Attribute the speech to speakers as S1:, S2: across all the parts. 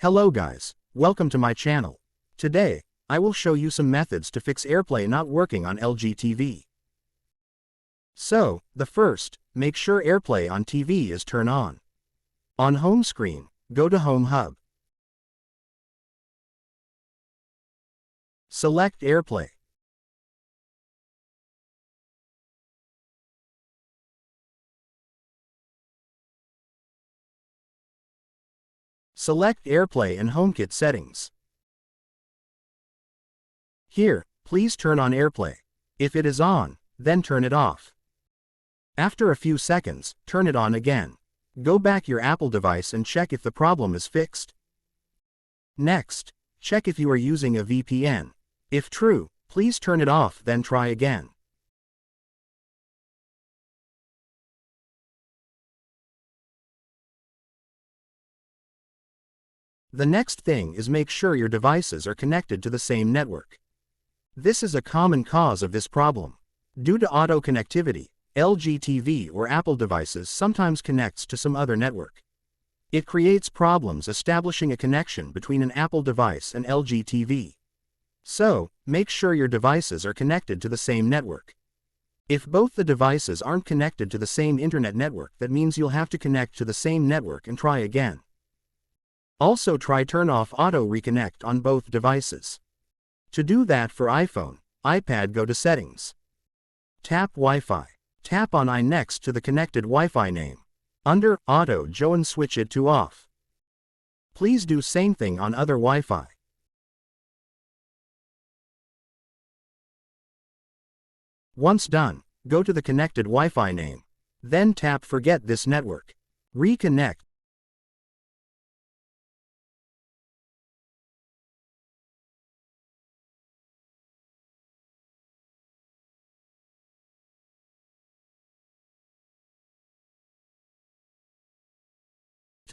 S1: Hello guys, welcome to my channel. Today, I will show you some methods to fix AirPlay not working on LG TV. So, the first, make sure AirPlay on TV is turned on. On home screen, go to Home Hub. Select AirPlay. Select AirPlay in HomeKit settings. Here, please turn on AirPlay. If it is on, then turn it off. After a few seconds, turn it on again. Go back your Apple device and check if the problem is fixed. Next, check if you are using a VPN. If true, please turn it off then try again. The next thing is make sure your devices are connected to the same network. This is a common cause of this problem. Due to auto connectivity, LG TV or Apple devices sometimes connects to some other network. It creates problems establishing a connection between an Apple device and LG TV. So, make sure your devices are connected to the same network. If both the devices aren't connected to the same internet network, that means you'll have to connect to the same network and try again. Also try turn off auto reconnect on both devices. To do that for iPhone, iPad, go to Settings. Tap Wi-Fi. Tap on I next to the connected Wi-Fi name. Under Auto Join switch it to off. Please do same thing on other Wi-Fi. Once done, go to the connected Wi-Fi name. Then tap Forget this network. Reconnect.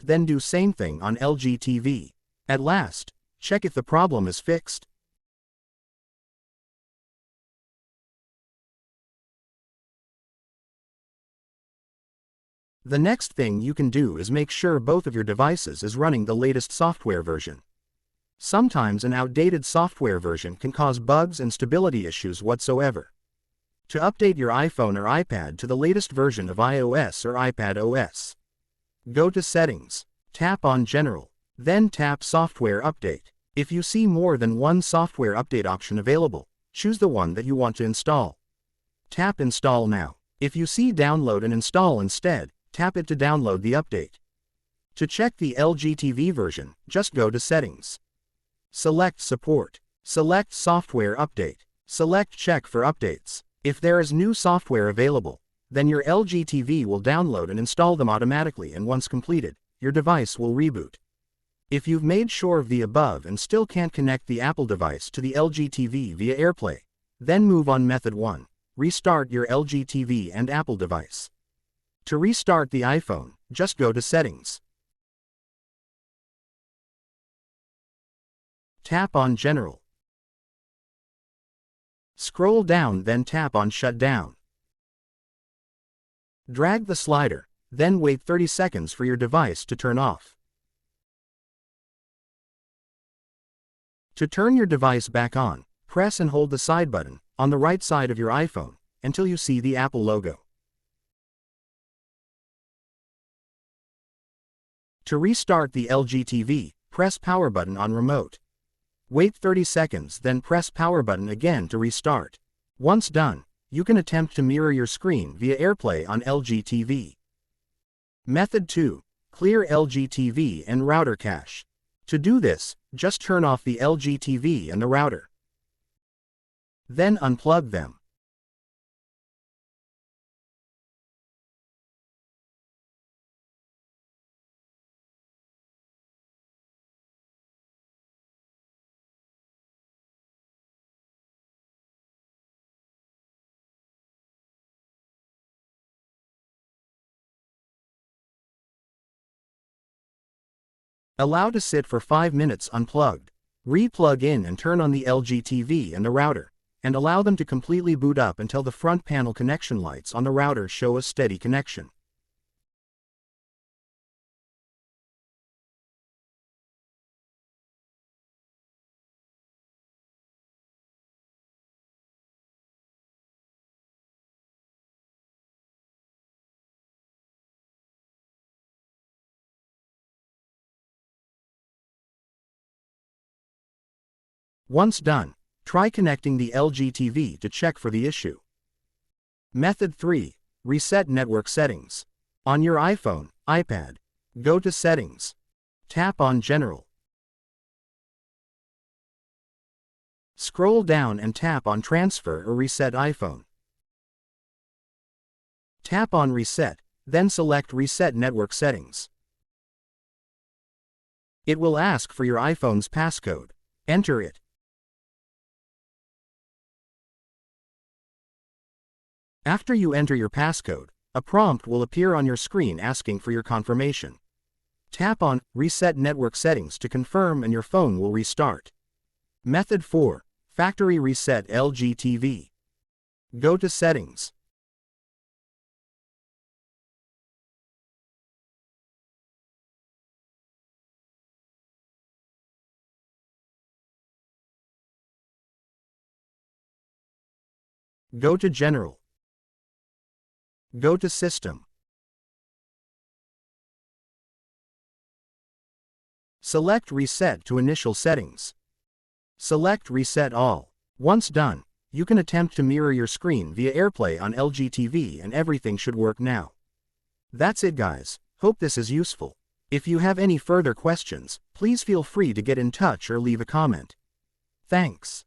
S1: Then do same thing on LG TV. At last, check if the problem is fixed. The next thing you can do is make sure both of your devices is running the latest software version. Sometimes an outdated software version can cause bugs and stability issues whatsoever. To update your iPhone or iPad to the latest version of iOS or iPad OS, go to Settings, tap on General, then tap Software Update. If you see more than one software update option available, choose the one that you want to install. Tap Install now. If you see Download and Install instead, tap it to download the update. To check the LG TV version, just go to Settings. Select Support. Select Software Update. Select Check for updates. If there is new software available, then your LG TV will download and install them automatically, and once completed, your device will reboot. If you've made sure of the above and still can't connect the Apple device to the LG TV via AirPlay, then move on method 1. Restart your LG TV and Apple device. To restart the iPhone, just go to Settings. Tap on General. Scroll down, then tap on Shutdown. Drag the slider, then wait 30 seconds for your device to turn off. To turn your device back on, press and hold the side button on the right side of your iPhone until you see the Apple logo. To restart the LG TV, press power button on remote. Wait 30 seconds, then press power button again to restart. Once done, you can attempt to mirror your screen via AirPlay on LG TV. Method 2. Clear LG TV and router cache. To do this, just turn off the LG TV and the router. Then unplug them. Allow to sit for 5 minutes unplugged. Re-plug in and turn on the LG TV and the router, and allow them to completely boot up until the front panel connection lights on the router show a steady connection. Once done, try connecting the LG TV to check for the issue. Method 3. Reset network settings. On your iPhone, iPad, go to Settings. Tap on General. Scroll down and tap on Transfer or Reset iPhone. Tap on Reset, then select Reset Network Settings. It will ask for your iPhone's passcode. Enter it. After you enter your passcode, a prompt will appear on your screen asking for your confirmation. Tap on Reset Network Settings to confirm and your phone will restart. Method 4. Factory Reset LG TV. Go to Settings. Go to General. Go to System. Select Reset to Initial Settings. Select Reset All. Once done, you can attempt to mirror your screen via AirPlay on LG TV and everything should work now. That's it guys, hope this is useful. If you have any further questions, please feel free to get in touch or leave a comment. Thanks.